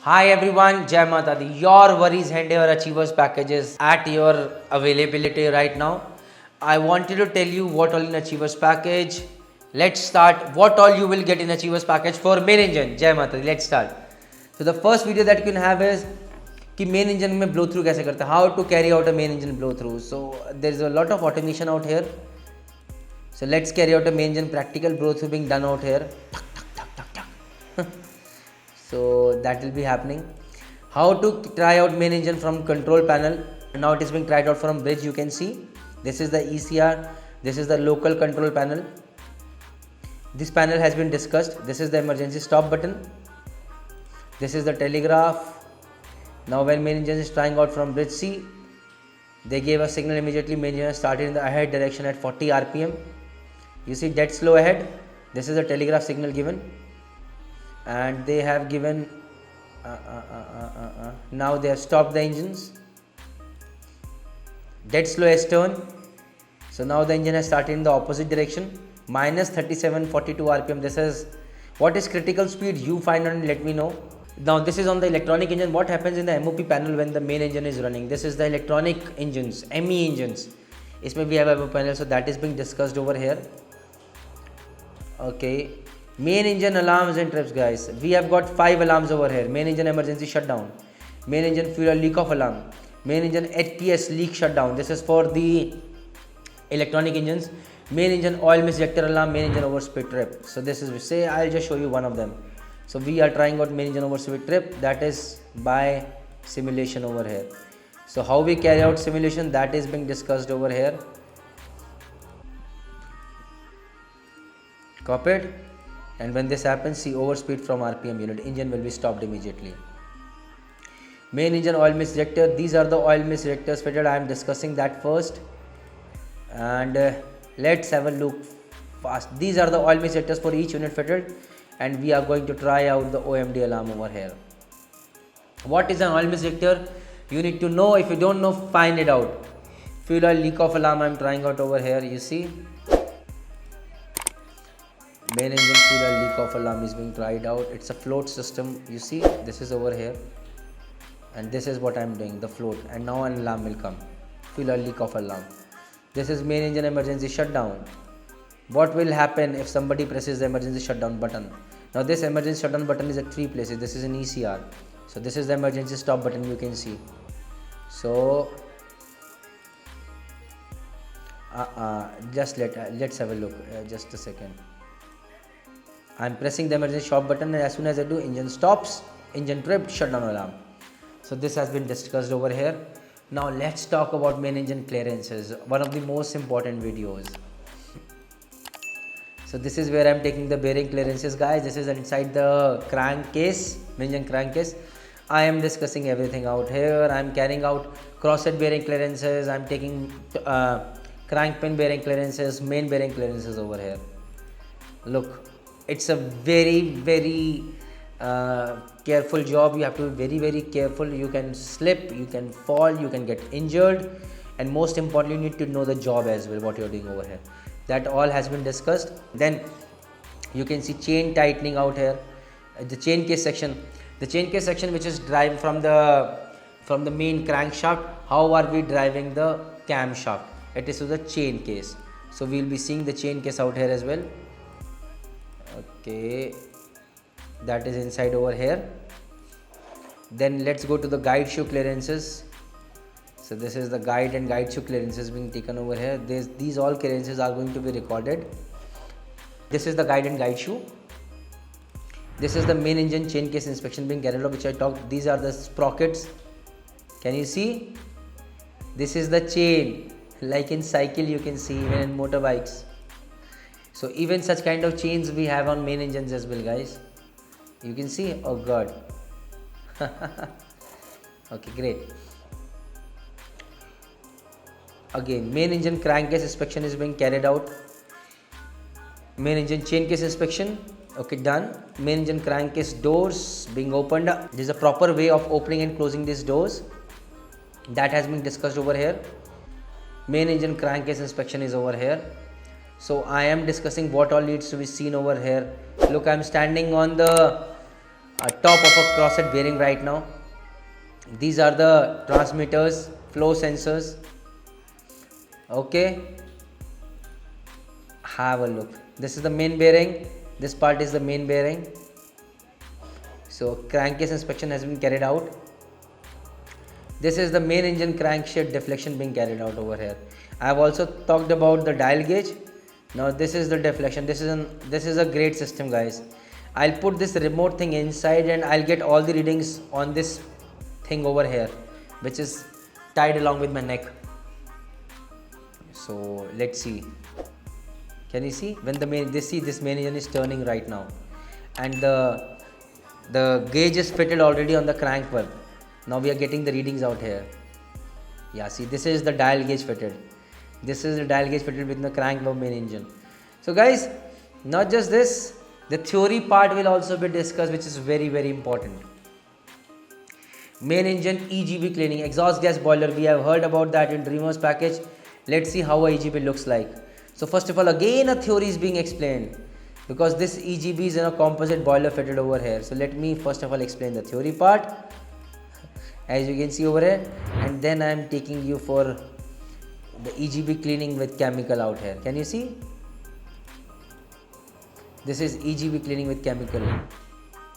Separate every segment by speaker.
Speaker 1: Hi everyone, Jai Mata Di. Your worries and your achievers packages at your availability right now. I wanted to tell you what all in achievers package. Let's start. What all you will get in achievers package for main engine. Jai Mata Di. Let's start. So the first video that you can have is कि main engine में blow through कैसे करते हैं. How to carry out a main engine blow through. So there is a lot of automation out here. So let's carry out a main engine practical blow through being done out here. So that will be happening. How to try out main engine from control panel. Now it is being tried out from bridge. You can see this is the ECR, this is the local control panel. This panel has been discussed. This is the emergency stop button, this is the telegraph. Now when main engine is trying out from bridge C, they gave a signal immediately. Main engine started in the ahead direction at 40 rpm. You see dead slow ahead. This is the telegraph signal given, and they have given now they have stopped the engines. Dead slow astern. So now the engine has started in the opposite direction, minus 3742 rpm. This is what is critical speed, you find and let me know. Now this is on the electronic engine. What happens in the MOP panel when the main engine is running? This is the electronic engines, ME engines. Isme we have a panel, so that is being discussed over here. Okay, main engine alarms and trips, guys. We have got 5 alarms over here. Main engine emergency shutdown, main engine fuel leak off alarm, main engine HPS leak shutdown. This is for the electronic engines. Main engine oil misjector alarm, main engine overspeed trip. So this is, say I'll just show you one of them. So we are trying out main engine overspeed trip, that is by simulation over here. So how we carry out simulation, that is being discussed over here. Copied. And when this happens, see overspeed from RPM unit, engine will be stopped immediately. Main engine oil misjector, these are the oil misjectors fitted. I am discussing that first, and let's have a look fast. These are the oil misjectors for each unit fitted, and we are going to try out the OMD alarm over here. What is an oil misjector? You need to know. If you don't know, find it out. Fuel oil leak off alarm I am trying out over here. You see, main engine fuel oil leak off alarm is being tried out. It's a float system. You see, this is over here, and this is what I am doing, the float, and now an alarm will come, fuel oil leak off alarm. This is main engine emergency shutdown. What will happen if somebody presses the emergency shutdown button? Now this emergency shutdown button is at 3 places. This is an ECR. So this is the emergency stop button, you can see. So just let's have a look. Just a second. I am pressing the emergency stop button, and as soon as I do, engine stops, engine tripped, shutdown alarm. So this has been discussed over here. Now let's talk about main engine clearances, one of the most important videos. So this is where I am taking the bearing clearances, guys. This is inside the crankcase, main engine crankcase. I am discussing everything out here. I am carrying out crosshead bearing clearances. I am taking crank pin bearing clearances, main bearing clearances over here. Look, it's a very careful job. You have to be very careful. You can slip, you can fall, you can get injured, and most importantly, you need to know the job as well, what you are doing over here. That all has been discussed. Then you can see chain tightening out here, the chain case section. The chain case section, which is drive from the main crankshaft. How are we driving the camshaft? It is to the chain case. So we will be seeing the chain case out here as well. Okay, that is inside over here. Then let's go to the guide shoe clearances. So this is the guide and guide shoe clearances being taken over here. These all clearances are going to be recorded. This is the guide and guide shoe. This is the main engine chain case inspection being carried out, which I talked. These are the sprockets. Can you see? This is the chain, like in cycle you can see, even in motorbikes. So even such kind of chains we have on main engines as well, guys. You can see. Oh god. Okay, great. Again, main engine crankcase inspection is being carried out. Main engine chain case inspection. Okay, done. Main engine crankcase doors being opened. There is a proper way of opening and closing these doors. That has been discussed over here. Main engine crankcase inspection is over here. So I am discussing what all needs to be seen over here. Look, I am standing on the top of a crosshead bearing right now. These are the transmitters, flow sensors. Okay, have a look. This is the main bearing. This part is the main bearing. So crankcase inspection has been carried out. This is the main engine crankshaft deflection being carried out over here. I have also talked about the dial gauge. Now this is the deflection. This is a great system, guys. I'll put this remote thing inside and I'll get all the readings on this thing over here, which is tied along with my neck. So let's see. Can you see when this main engine is turning right now, and the gauge is fitted already on the crank valve. Now we are getting the readings out here. Yeah, see, this is the dial gauge fitted. This is the dial gauge fitted with the crank valve main engine. So guys, not just this, the theory part will also be discussed, which is very, very important. Main engine EGB cleaning, exhaust gas boiler. We have heard about that in Dreamers package. Let's see how a EGB looks like. So first of all, again a theory is being explained, because this EGB is in a composite boiler fitted over here. So let me first of all explain the theory part, as you can see over here, and then I am taking you for the EGB cleaning with chemical out here. Can you see? This is EGB cleaning with chemical.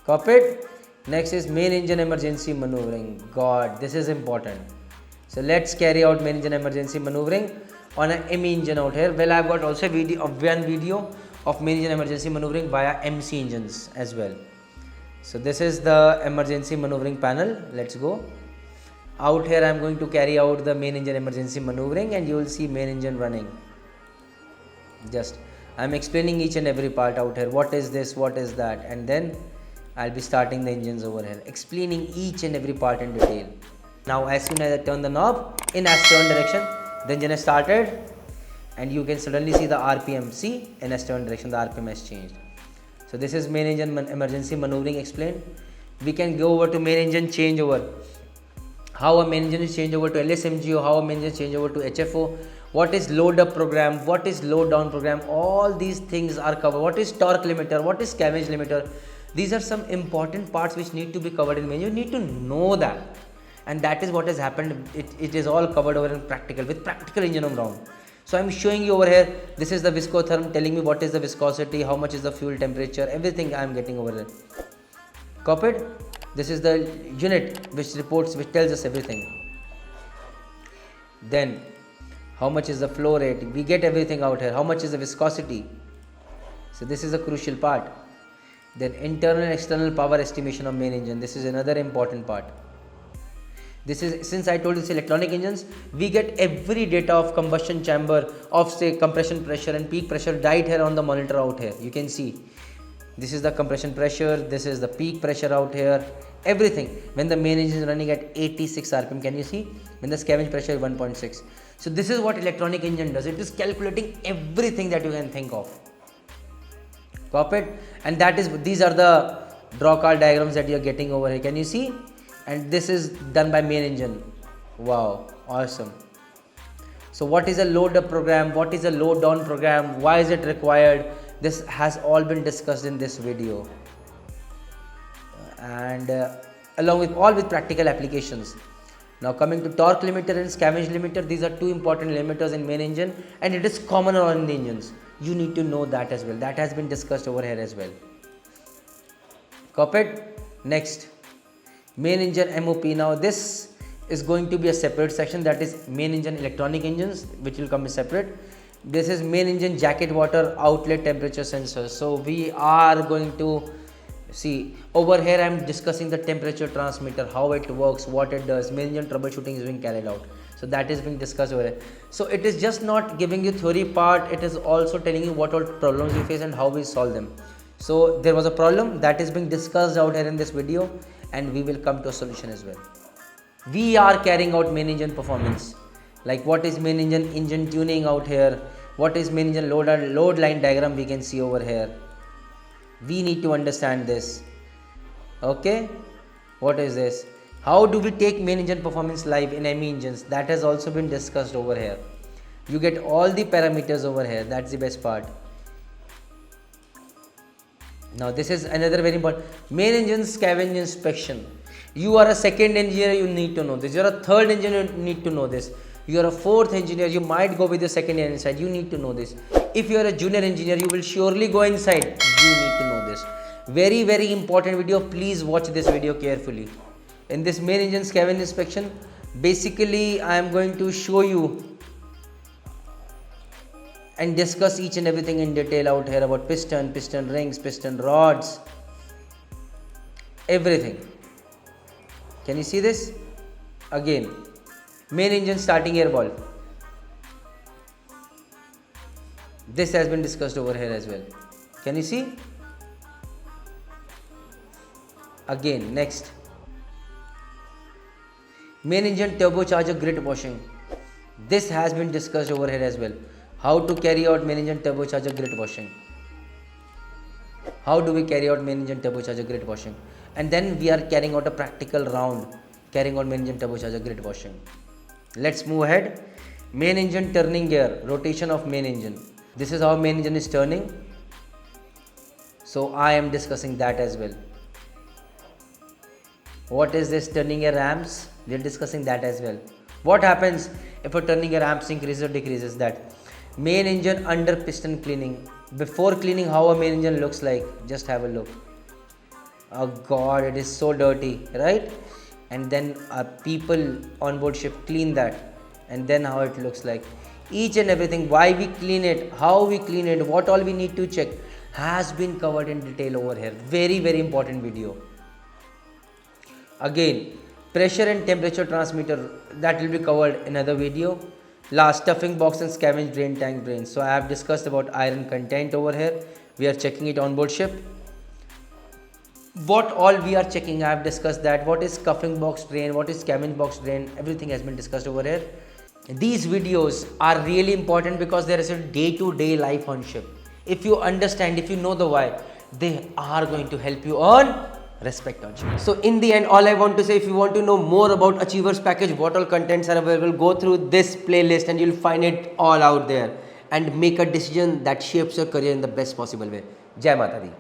Speaker 1: Copied. Next is main engine emergency maneuvering. God, this is important. So let's carry out main engine emergency maneuvering on an ME engine out here. Well, I've got also one video of main engine emergency maneuvering via MC engines as well. So this is the emergency maneuvering panel. Let's go. Out here I'm going to carry out the main engine emergency maneuvering, and you will see main engine running. Just I'm explaining each and every part out here. What is this? What is that? And then I'll be starting the engines over here, explaining each and every part in detail. Now as soon as I turn the knob in as turn direction, the engine has started, and you can suddenly see the RPM. See, in as turn direction the RPM has changed. So this is main engine emergency maneuvering explained. We can go over to main engine changeover. How a main engine is changed over to LSMGO, how a main engine is changed over to HFO, what is load up program, what is load down program, all these things are covered. What is torque limiter, what is scavenge limiter. These are some important parts which need to be covered in main. You need to know that, and that is what has happened. It is all covered over in practical, with practical engine on ground. So I'm showing you over here. This is the viscotherm telling me what is the viscosity, how much is the fuel temperature, everything I am getting over there. Copied. This is the unit which tells us everything. Then how much is the flow rate, we get everything out here. How much is the viscosity. So this is a crucial part. Then internal and external power estimation of main engine. This is another important part. This is, since I told you it's electronic engines, we get every data of combustion chamber, of say compression pressure and peak pressure right here on the monitor out here. You can see this is the compression pressure, this is the peak pressure out here, everything. When the main engine is running at 86 RPM, can you see? When the scavenge pressure is 1.6. So this is what electronic engine does. It is calculating everything that you can think of. Copied. And that is, these are the draw car diagrams that you are getting over here. Can you see? And this is done by main engine. Wow, awesome. So what is a load up program, what is a load down program, why is it required? This has all been discussed in this video, and along with all with practical applications. Now coming to torque limiter and scavenge limiter, these are two important limiters in main engine, and it is common on the engines. You need to know that as well. That has been discussed over here as well. Copied. Next, main engine MOP. Now this is going to be a separate section, that is main engine electronic engines, which will come separate. This is main engine jacket water outlet temperature sensor. So we are going to see over here. I am discussing the temperature transmitter, how it works, what it does. Main engine troubleshooting is being carried out. So that is being discussed over here. So it is just not giving you theory part, it is also telling you what all problems we face and how we solve them. So there was a problem that is being discussed out here in this video, and we will come to a solution as well. We are carrying out main engine performance, like what is main engine tuning out here, what is main engine load line diagram we can see over here. We need to understand this. Okay, what is this? How do we take main engine performance live in ME engines? That has also been discussed over here. You get all the parameters over here. That's the best part. Now this is another very important main engine scavenge inspection. You are a second engineer, you need to know this. You are a third engineer, you need to know this. You are a fourth engineer, you might go with the second year inside, you need to know this. If you are a junior engineer, you will surely go inside, you need to know this. Very very important video, please watch this video carefully. In this main engine scavenge inspection, basically I am going to show you and discuss each and everything in detail out here about piston, piston rings, piston rods, everything. Can you see this? Again, main engine starting air valve. This has been discussed over here as well. Can you see? Again, next. Main engine turbocharger grit washing. This has been discussed over here as well. How to carry out main engine turbocharger grit washing. How do we carry out main engine turbocharger grit washing? And then we are carrying out a practical round, carrying out main engine turbocharger grit washing. Let's move ahead. Main engine turning gear, rotation of main engine. This is how main engine is turning. So I am discussing that as well. What is this turning gear ramps? We are discussing that as well. What happens if a turning gear ramps increases or decreases? That main engine under piston cleaning. Before cleaning, how a main engine looks like, just have a look. Oh god, it is so dirty, right? And then people on board ship clean that, and then how it looks like. Each and everything, why we clean it, how we clean it, what all we need to check has been covered in detail over here. Very very important video. Again, pressure and temperature transmitter, that will be covered in another video. Last, stuffing box and scavenge drain tank drains. So I have discussed about iron content over here. We are checking it on board ship. What all we are checking, I have discussed that. What is stuffing box drain, what is scavenge box drain, everything has been discussed over here. These videos are really important because there is a day-to-day life on ship. If you understand, if you know the why, they are going to help you earn respect on ship. So in the end, all I want to say, if you want to know more about Achievers package, what all contents are available, go through this playlist and you'll find it all out there and make a decision that shapes your career in the best possible way. Jai Mata Di.